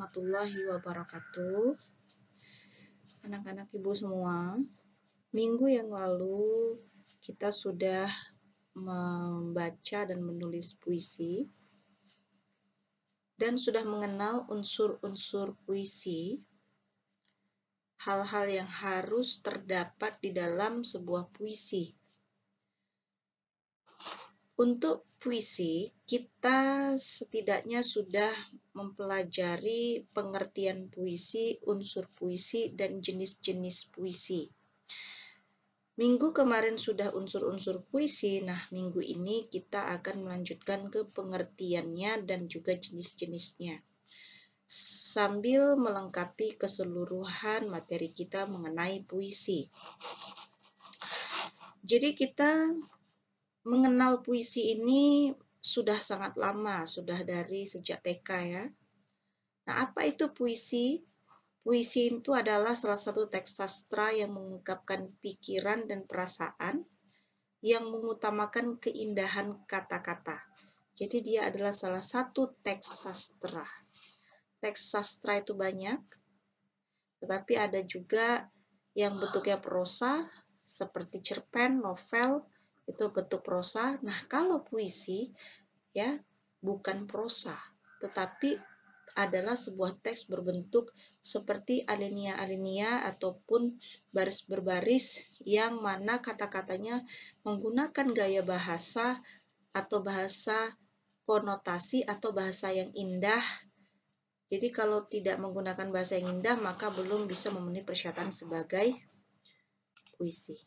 warahmatullahi wabarakatuh. Anak-anak ibu semua, minggu yang lalu kita sudah membaca dan menulis puisi dan sudah mengenal unsur-unsur puisi, hal-hal yang harus terdapat di dalam sebuah puisi. Untuk puisi, kita setidaknya sudah mempelajari pengertian puisi, unsur puisi, dan jenis-jenis puisi. Minggu kemarin sudah unsur-unsur puisi, nah minggu ini kita akan melanjutkan ke pengertiannya dan juga jenis-jenisnya, sambil melengkapi keseluruhan materi kita mengenai puisi. Jadi kita mengenal puisi ini sudah sangat lama, sudah dari sejak TK ya. Nah, apa itu puisi? Puisi itu adalah salah satu teks sastra yang mengungkapkan pikiran dan perasaan yang mengutamakan keindahan kata-kata. Jadi dia adalah salah satu teks sastra. Teks sastra itu banyak, tetapi ada juga yang bentuknya prosa, seperti cerpen, novel, itu bentuk prosa. Nah, kalau puisi ya bukan prosa, tetapi adalah sebuah teks berbentuk seperti alinea-alinea ataupun baris berbaris yang mana kata-katanya menggunakan gaya bahasa atau bahasa konotasi atau bahasa yang indah. Jadi kalau tidak menggunakan bahasa yang indah maka belum bisa memenuhi persyaratan sebagai puisi.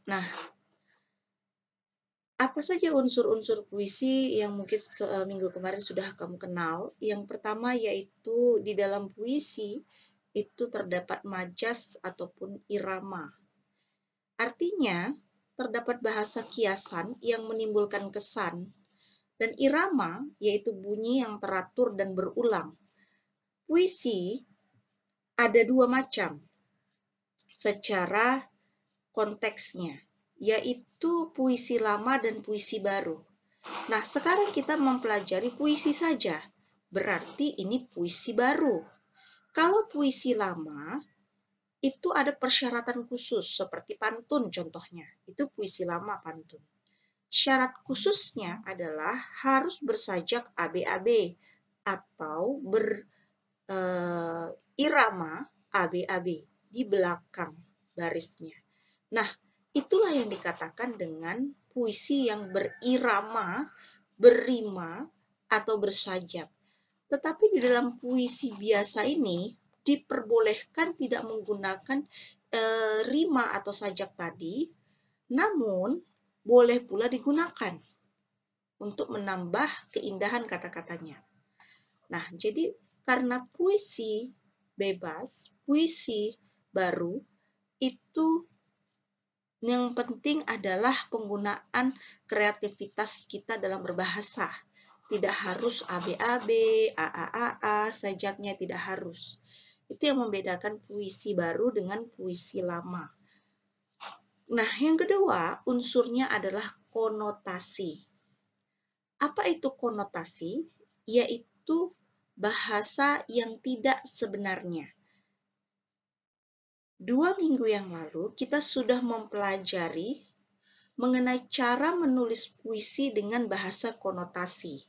Nah, apa saja unsur-unsur puisi yang mungkin minggu kemarin sudah kamu kenal? Yang pertama yaitu di dalam puisi itu terdapat majas ataupun irama. Artinya, terdapat bahasa kiasan yang menimbulkan kesan, dan irama yaitu bunyi yang teratur dan berulang. Puisi ada dua macam secara konteksnya, yaitu puisi lama dan puisi baru. Nah, sekarang kita mempelajari puisi saja, berarti ini puisi baru. Kalau puisi lama, itu ada persyaratan khusus, seperti pantun contohnya, itu puisi lama pantun. Syarat khususnya adalah harus bersajak ABAB atau berirama ABAB di belakang barisnya. Nah, itulah yang dikatakan dengan puisi yang berirama, berrima, atau bersajak. Tetapi di dalam puisi biasa ini diperbolehkan tidak menggunakan rima atau sajak tadi, namun boleh pula digunakan untuk menambah keindahan kata-katanya. Nah, jadi karena puisi bebas, puisi baru, itu yang penting adalah penggunaan kreativitas kita dalam berbahasa. Tidak harus ABAB, AAAA, sajaknya tidak harus. Itu yang membedakan puisi baru dengan puisi lama. Nah, yang kedua, unsurnya adalah konotasi. Apa itu konotasi? Yaitu bahasa yang tidak sebenarnya. 2 minggu yang lalu kita sudah mempelajari mengenai cara menulis puisi dengan bahasa konotasi.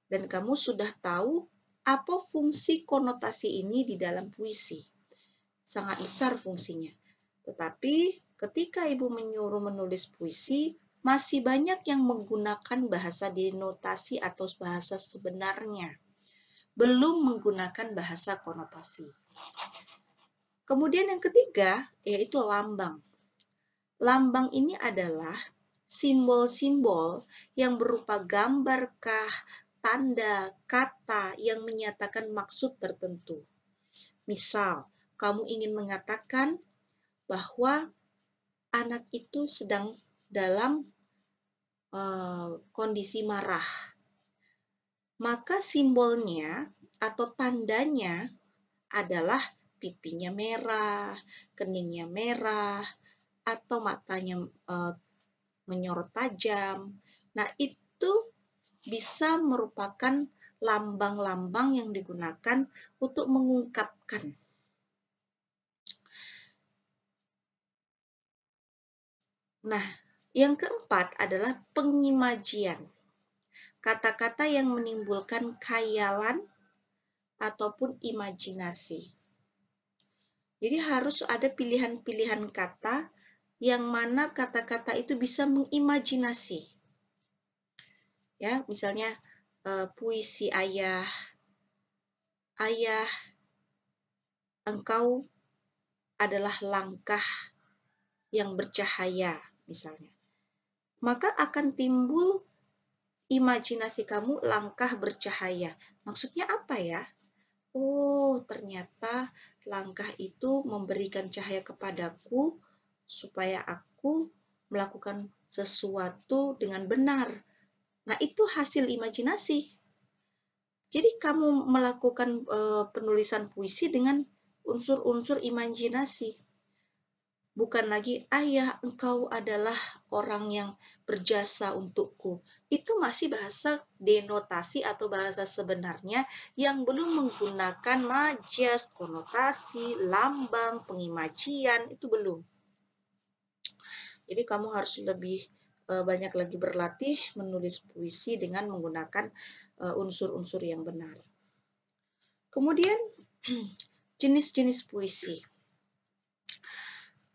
Dan kamu sudah tahu apa fungsi konotasi ini di dalam puisi. Sangat besar fungsinya. Tetapi ketika ibu menyuruh menulis puisi, masih banyak yang menggunakan bahasa denotasi atau bahasa sebenarnya. Belum menggunakan bahasa konotasi. Kemudian yang ketiga, yaitu lambang. Lambang ini adalah simbol-simbol yang berupa gambarkah, tanda, kata yang menyatakan maksud tertentu. Misal, kamu ingin mengatakan bahwa anak itu sedang dalam kondisi marah. Maka simbolnya atau tandanya adalah pipinya merah, keningnya merah, atau matanya menyorot tajam. Nah, itu bisa merupakan lambang-lambang yang digunakan untuk mengungkapkan. Nah, yang keempat adalah pengimajian. Kata-kata yang menimbulkan khayalan ataupun imajinasi. Jadi harus ada pilihan-pilihan kata yang mana kata-kata itu bisa mengimajinasi. Ya, misalnya puisi ayah, ayah, engkau adalah langkah yang bercahaya, misalnya. Maka akan timbul imajinasi kamu langkah bercahaya. Maksudnya apa ya? Oh, ternyata langkah itu memberikan cahaya kepadaku supaya aku melakukan sesuatu dengan benar. Nah, itu hasil imajinasi. Jadi kamu melakukan penulisan puisi dengan unsur-unsur imajinasi. Bukan lagi, ayah, engkau adalah orang yang berjasa untukku. Itu masih bahasa denotasi atau bahasa sebenarnya yang belum menggunakan majas, konotasi, lambang, pengimajian, itu belum. Jadi kamu harus lebih banyak lagi berlatih menulis puisi dengan menggunakan unsur-unsur yang benar. Kemudian, jenis-jenis puisi.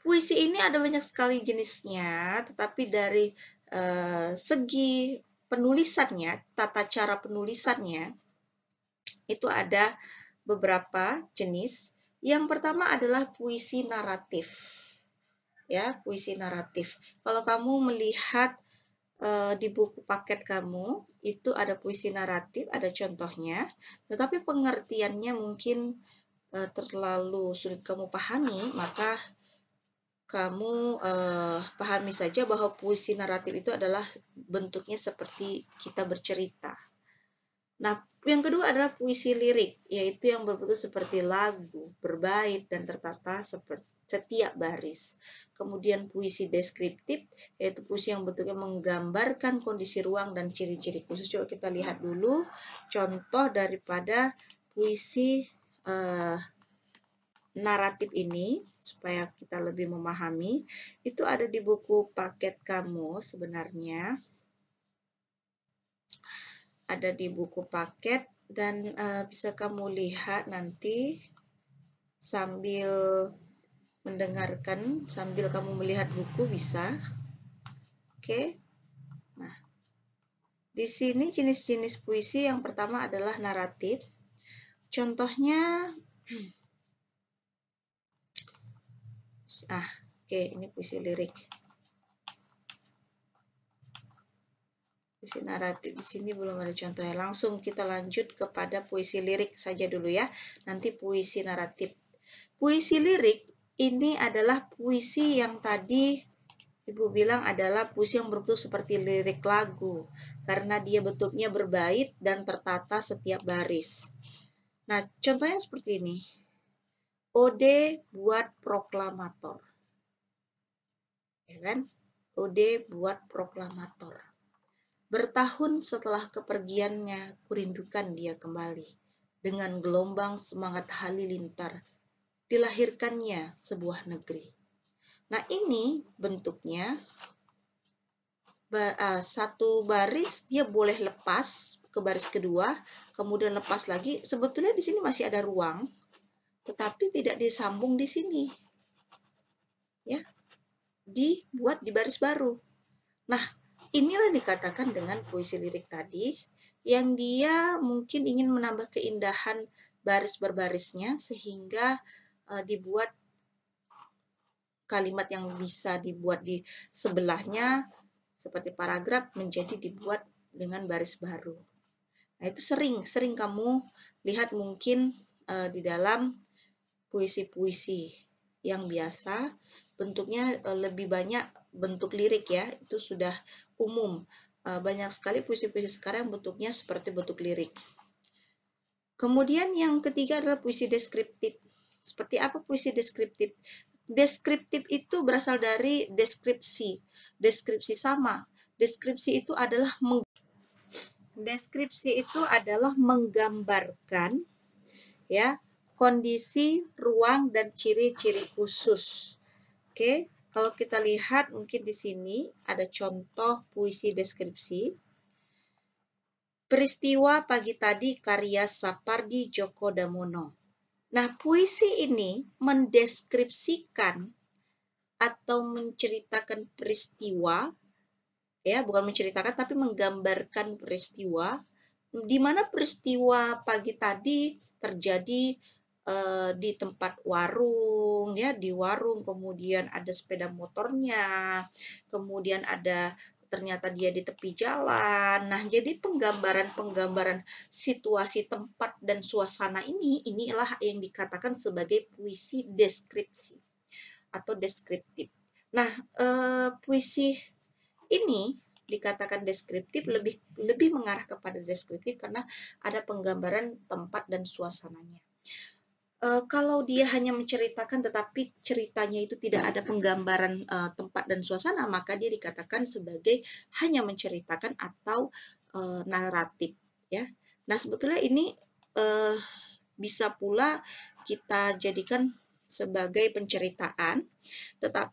Puisi ini ada banyak sekali jenisnya, tetapi dari segi penulisannya, tata cara penulisannya, itu ada beberapa jenis. Yang pertama adalah puisi naratif. Ya, puisi naratif. Kalau kamu melihat di buku paket kamu, itu ada puisi naratif, ada contohnya, tetapi pengertiannya mungkin terlalu sulit kamu pahami, maka kamu pahami saja bahwa puisi naratif itu adalah bentuknya seperti kita bercerita. Nah, yang kedua adalah puisi lirik, yaitu yang berbentuk seperti lagu, berbait, dan tertata seperti setiap baris. Kemudian puisi deskriptif, yaitu puisi yang bentuknya menggambarkan kondisi ruang dan ciri-ciri khusus. Coba kita lihat dulu contoh daripada puisi naratif ini, supaya kita lebih memahami. Itu ada di buku paket kamu sebenarnya. Ada di buku paket dan bisa kamu lihat nanti sambil mendengarkan, sambil kamu melihat buku bisa. Oke. Nah, di sini jenis-jenis puisi yang pertama adalah naratif. Contohnya ini puisi lirik. Puisi naratif di sini belum ada contohnya. Langsung kita lanjut kepada puisi lirik saja dulu ya. Nanti puisi naratif. Puisi lirik ini adalah puisi yang tadi Ibu bilang adalah puisi yang berbentuk seperti lirik lagu. Karena dia bentuknya berbait dan tertata setiap baris. Nah, contohnya seperti ini. Ode buat proklamator. Ya kan? Ode buat proklamator. Bertahun setelah kepergiannya, kurindukan dia kembali. Dengan gelombang semangat halilintar, dilahirkannya sebuah negeri. Nah, ini bentuknya satu baris dia boleh lepas ke baris kedua, kemudian lepas lagi. Sebetulnya di sini masih ada ruang, tetapi tidak disambung di sini. Ya, dibuat di baris baru. Nah, inilah dikatakan dengan puisi lirik tadi, yang dia mungkin ingin menambah keindahan baris berbarisnya sehingga dibuat kalimat yang bisa dibuat di sebelahnya seperti paragraf menjadi dibuat dengan baris baru. Nah, itu sering kamu lihat mungkin di dalam puisi-puisi yang biasa, bentuknya lebih banyak bentuk lirik ya, itu sudah umum. Banyak sekali puisi-puisi sekarang bentuknya seperti bentuk lirik. Kemudian yang ketiga adalah puisi deskriptif. Seperti apa puisi deskriptif? Deskriptif itu berasal dari deskripsi. Deskripsi sama. Deskripsi itu adalah Deskripsi itu adalah menggambarkan ya kondisi, ruang dan ciri-ciri khusus. Oke, kalau kita lihat mungkin di sini ada contoh puisi deskripsi. Peristiwa pagi tadi karya Sapardi Djoko Damono. Nah, puisi ini mendeskripsikan atau menceritakan peristiwa, ya, bukan menceritakan tapi menggambarkan peristiwa, di mana peristiwa pagi tadi terjadi di tempat warung, ya, di warung, kemudian ada sepeda motornya, kemudian ada ternyata dia di tepi jalan. Nah, jadi penggambaran-penggambaran situasi tempat dan suasana inilah yang dikatakan sebagai puisi deskripsi atau deskriptif. Nah, puisi ini dikatakan deskriptif lebih mengarah kepada deskriptif karena ada penggambaran tempat dan suasananya. Kalau dia hanya menceritakan tetapi ceritanya itu tidak ada penggambaran tempat dan suasana, maka dia dikatakan sebagai hanya menceritakan atau naratif, ya. Nah, sebetulnya ini bisa pula kita jadikan sebagai penceritaan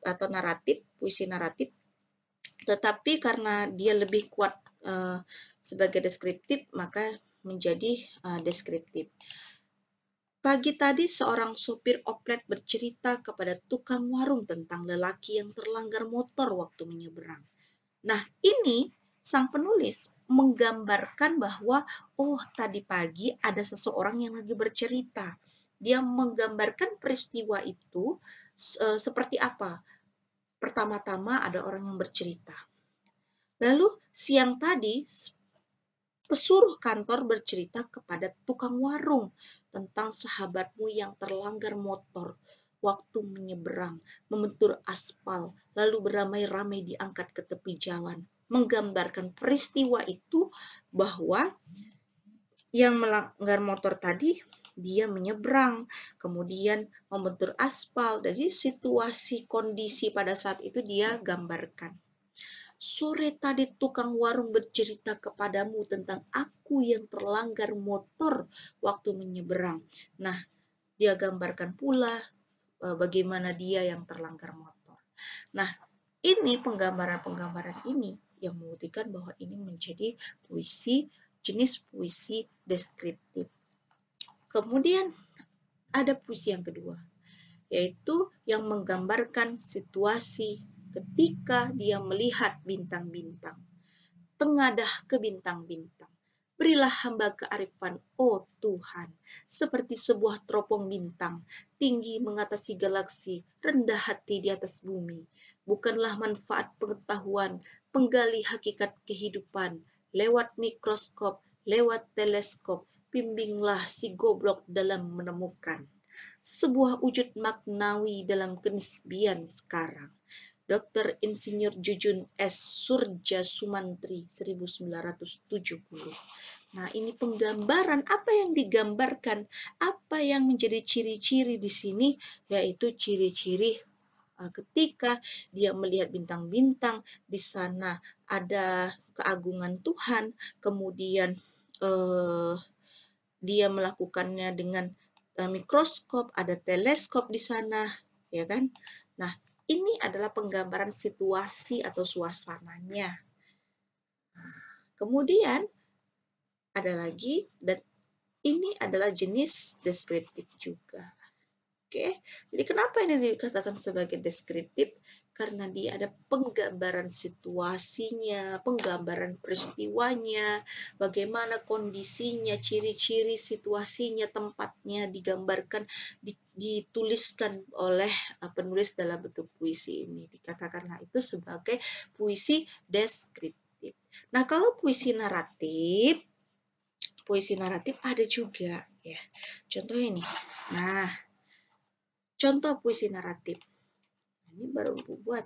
atau naratif, puisi naratif, tetapi karena dia lebih kuat sebagai deskriptif, maka menjadi deskriptif. Pagi tadi seorang sopir oplet bercerita kepada tukang warung tentang lelaki yang terlanggar motor waktu menyeberang. Nah, ini sang penulis menggambarkan bahwa, oh, tadi pagi ada seseorang yang lagi bercerita. Dia menggambarkan peristiwa itu seperti apa. Pertama-tama ada orang yang bercerita. Lalu siang tadi pesuruh kantor bercerita kepada tukang warung tentang sahabatmu yang terlanggar motor waktu menyeberang, membentur aspal, lalu beramai-ramai diangkat ke tepi jalan. Menggambarkan peristiwa itu bahwa yang melanggar motor tadi dia menyeberang, kemudian membentur aspal. Jadi situasi kondisi pada saat itu dia gambarkan. Sore tadi tukang warung bercerita kepadamu tentang aku yang terlanggar motor waktu menyeberang. Nah, dia gambarkan pula bagaimana dia yang terlanggar motor. Nah, ini penggambaran-penggambaran ini yang membuktikan bahwa ini menjadi puisi, jenis puisi deskriptif. Kemudian ada puisi yang kedua, yaitu yang menggambarkan situasi ketika dia melihat bintang-bintang. Tengadah ke bintang-bintang. Berilah hamba kearifan, oh Tuhan, seperti sebuah teropong bintang, tinggi mengatasi galaksi, rendah hati di atas bumi. Bukanlah manfaat pengetahuan, penggali hakikat kehidupan, lewat mikroskop, lewat teleskop, bimbinglah si goblok dalam menemukan sebuah wujud maknawi dalam kenisbian sekarang. Dr. Insinyur Jujun S. Surja Sumantri 1970. Nah, ini penggambaran apa yang digambarkan, apa yang menjadi ciri-ciri di sini, yaitu ciri-ciri ketika dia melihat bintang-bintang, di sana ada keagungan Tuhan, kemudian dia melakukannya dengan mikroskop, ada teleskop di sana, ya kan? Nah, ini adalah penggambaran situasi atau suasananya. Nah, kemudian ada lagi, dan ini adalah jenis deskriptif juga. Oke, jadi kenapa ini dikatakan sebagai deskriptif? Karena dia ada penggambaran situasinya, penggambaran peristiwanya, bagaimana kondisinya, ciri-ciri situasinya, tempatnya digambarkan, dituliskan oleh penulis dalam bentuk puisi ini. Dikatakanlah itu sebagai puisi deskriptif. Nah, kalau puisi naratif ada juga, ya. Contohnya nih. Nah, contoh puisi naratif. Ini baru buat.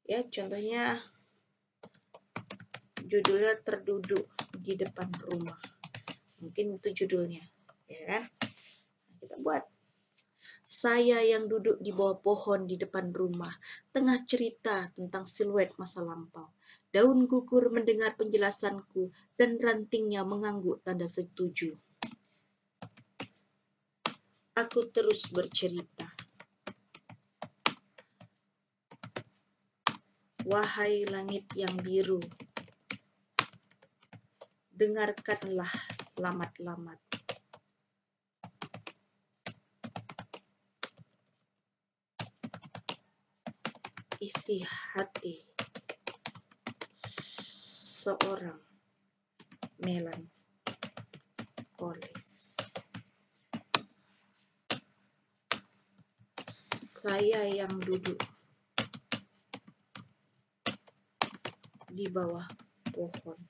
Ya, contohnya judulnya Terduduk di Depan Rumah. Mungkin itu judulnya, ya kan? Nah, kita buat. Saya yang duduk di bawah pohon di depan rumah, tengah cerita tentang siluet masa lampau. Daun gugur mendengar penjelasanku, dan rantingnya mengangguk tanda setuju. Aku terus bercerita. Wahai langit yang biru, dengarkanlah lamat-lamat. Isi hati seorang melankolis. Saya yang duduk di bawah pohon.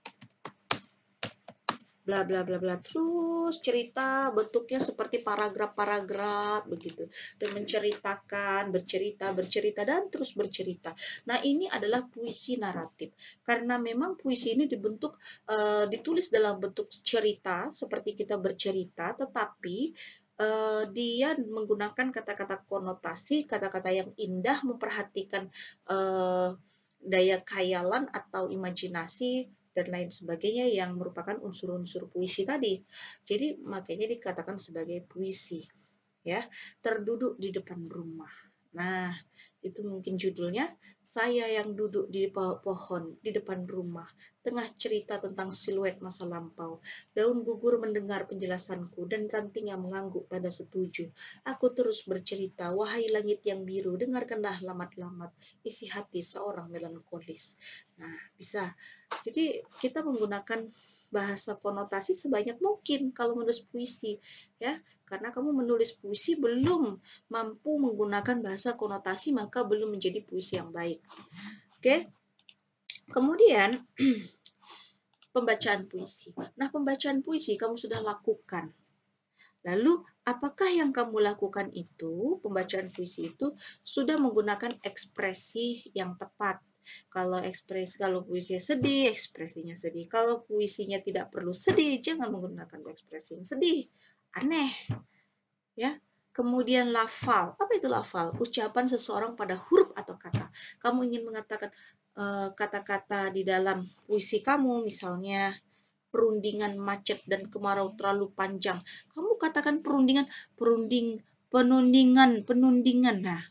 Bla bla bla bla, terus cerita, bentuknya seperti paragraf-paragraf begitu, dan menceritakan, bercerita dan terus bercerita. Nah, ini adalah puisi naratif, karena memang puisi ini dibentuk ditulis dalam bentuk cerita seperti kita bercerita, tetapi dia menggunakan kata-kata konotasi, kata-kata yang indah, memperhatikan daya khayalan atau imajinasi dan lain sebagainya yang merupakan unsur-unsur puisi tadi. Jadi makanya dikatakan sebagai puisi, ya. Terduduk di depan rumah. Nah, itu mungkin judulnya, saya yang duduk di pohon di depan rumah, tengah cerita tentang siluet masa lampau. Daun gugur mendengar penjelasanku, dan ranting yang mengangguk tanda setuju. Aku terus bercerita, wahai langit yang biru, dengarkanlah lamat-lamat, isi hati seorang melankolis. Nah, bisa. Jadi kita menggunakan bahasa konotasi sebanyak mungkin kalau menulis puisi, ya. Karena kamu menulis puisi belum mampu menggunakan bahasa konotasi, maka belum menjadi puisi yang baik. Oke. Kemudian pembacaan puisi. Nah, pembacaan puisi kamu sudah lakukan. Lalu, apakah yang kamu lakukan itu, pembacaan puisi itu, sudah menggunakan ekspresi yang tepat? Kalau puisinya sedih, ekspresinya sedih. Kalau puisinya tidak perlu sedih, jangan menggunakan ekspresi yang sedih. Aneh. Ya. Kemudian lafal. Apa itu lafal? Ucapan seseorang pada huruf atau kata. Kamu ingin mengatakan kata-kata di dalam puisi kamu, misalnya perundingan macet dan kemarau terlalu panjang. Kamu katakan penundingan. Nah,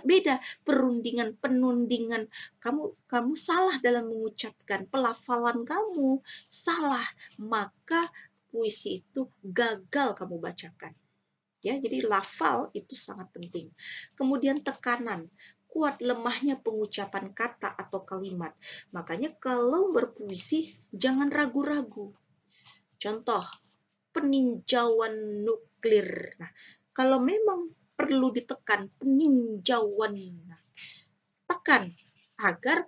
beda perundingan, penundingan. Kamu salah dalam mengucapkan, pelafalan kamu salah, maka puisi itu gagal kamu bacakan. Ya, jadi lafal itu sangat penting. Kemudian tekanan, kuat lemahnya pengucapan kata atau kalimat. Makanya kalau berpuisi jangan ragu-ragu. Contoh, peninjauan nuklir. Nah, kalau memang perlu ditekan peninjauan, tekan agar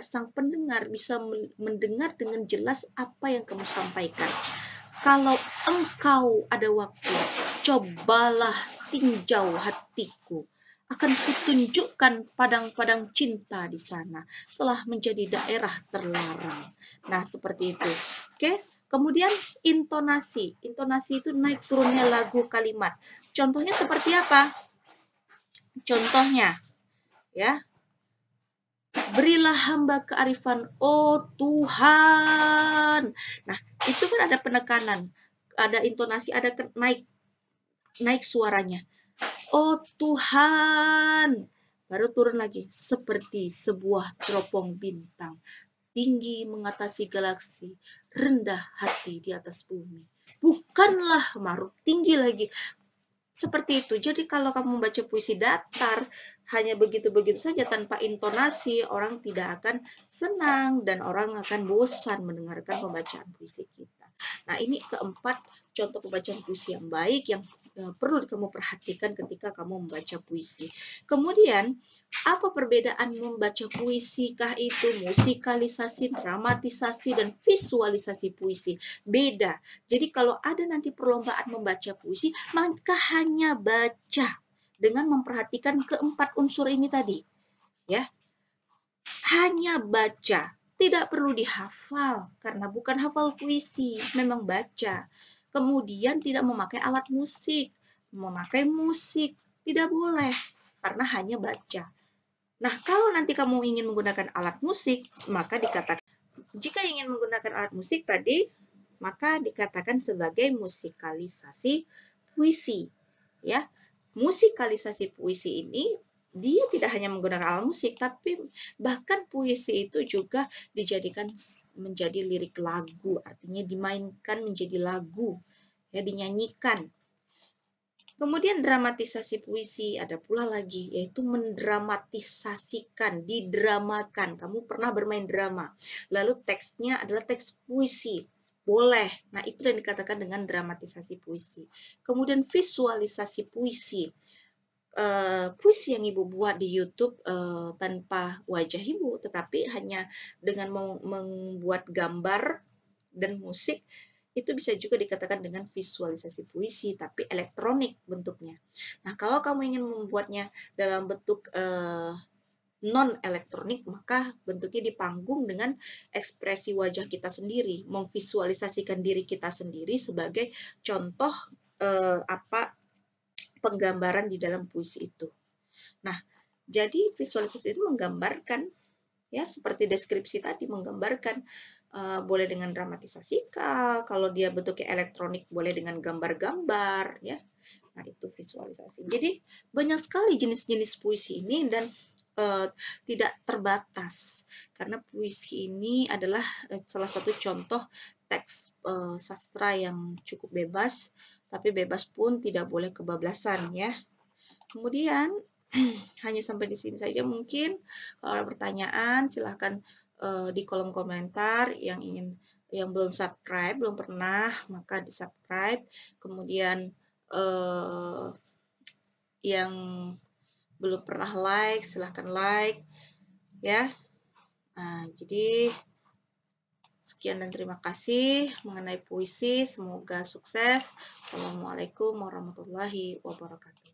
sang pendengar bisa mendengar dengan jelas apa yang kamu sampaikan. Kalau engkau ada waktu, cobalah tinjau hatiku. Akan kutunjukkan padang-padang cinta di sana. Telah menjadi daerah terlarang. Nah, seperti itu. Oke. Kemudian intonasi. Intonasi itu naik turunnya lagu kalimat. Contohnya seperti apa? Contohnya, ya. Berilah hamba kearifan, oh Tuhan. Nah, itu kan ada penekanan, ada intonasi, ada naik suaranya. Oh Tuhan. Baru turun lagi, seperti sebuah teropong bintang, tinggi mengatasi galaksi, rendah hati di atas bumi. Bukanlah maruf, tinggi lagi. Seperti itu. Jadi kalau kamu membaca puisi datar, hanya begitu-begitu saja tanpa intonasi, orang tidak akan senang dan orang akan bosan mendengarkan pembacaan puisi kita. Nah, ini keempat contoh pembacaan puisi yang baik yang perlu kamu perhatikan ketika kamu membaca puisi. Kemudian, apa perbedaan membaca puisi? Kah itu musikalisasi, dramatisasi, dan visualisasi puisi? Beda. Jadi kalau ada nanti perlombaan membaca puisi, maka hanya baca dengan memperhatikan keempat unsur ini tadi. Ya. Hanya baca. Tidak perlu dihafal, karena bukan hafal puisi, memang baca. Kemudian tidak memakai alat musik, tidak boleh, karena hanya baca. Nah, kalau nanti kamu ingin menggunakan alat musik, maka dikatakan, jika ingin menggunakan alat musik tadi, maka dikatakan sebagai musikalisasi puisi. Ya, musikalisasi puisi ini dia tidak hanya menggunakan alat musik, tapi bahkan puisi itu juga dijadikan menjadi lirik lagu, artinya dimainkan menjadi lagu, ya, dinyanyikan. Kemudian dramatisasi puisi ada pula lagi, yaitu mendramatisasikan, didramakan. Kamu pernah bermain drama, lalu teksnya adalah teks puisi. Boleh. Nah, itu yang dikatakan dengan dramatisasi puisi. Kemudian visualisasi puisi. Puisi yang Ibu buat di YouTube tanpa wajah Ibu, tetapi hanya dengan membuat gambar dan musik, itu bisa juga dikatakan dengan visualisasi puisi, tapi elektronik bentuknya. Nah, kalau kamu ingin membuatnya dalam bentuk non-elektronik, maka bentuknya di panggung dengan ekspresi wajah kita sendiri, memvisualisasikan diri kita sendiri sebagai contoh penggambaran di dalam puisi itu. Nah, jadi visualisasi itu menggambarkan, ya, seperti deskripsi tadi, menggambarkan, boleh dengan dramatisasi, kalau dia bentuknya elektronik boleh dengan gambar-gambar, ya. Nah, itu visualisasi. Jadi banyak sekali jenis-jenis puisi ini dan tidak terbatas, karena puisi ini adalah salah satu contoh teks sastra yang cukup bebas, tapi bebas pun tidak boleh kebablasan, ya. Kemudian hanya sampai di sini saja mungkin. Kalau ada pertanyaan silahkan di kolom komentar. Yang belum subscribe, belum pernah, maka di subscribe. Kemudian yang belum pernah like, silahkan like, ya. Nah, jadi sekian dan terima kasih mengenai puisi. Semoga sukses. Assalamualaikum warahmatullahi wabarakatuh.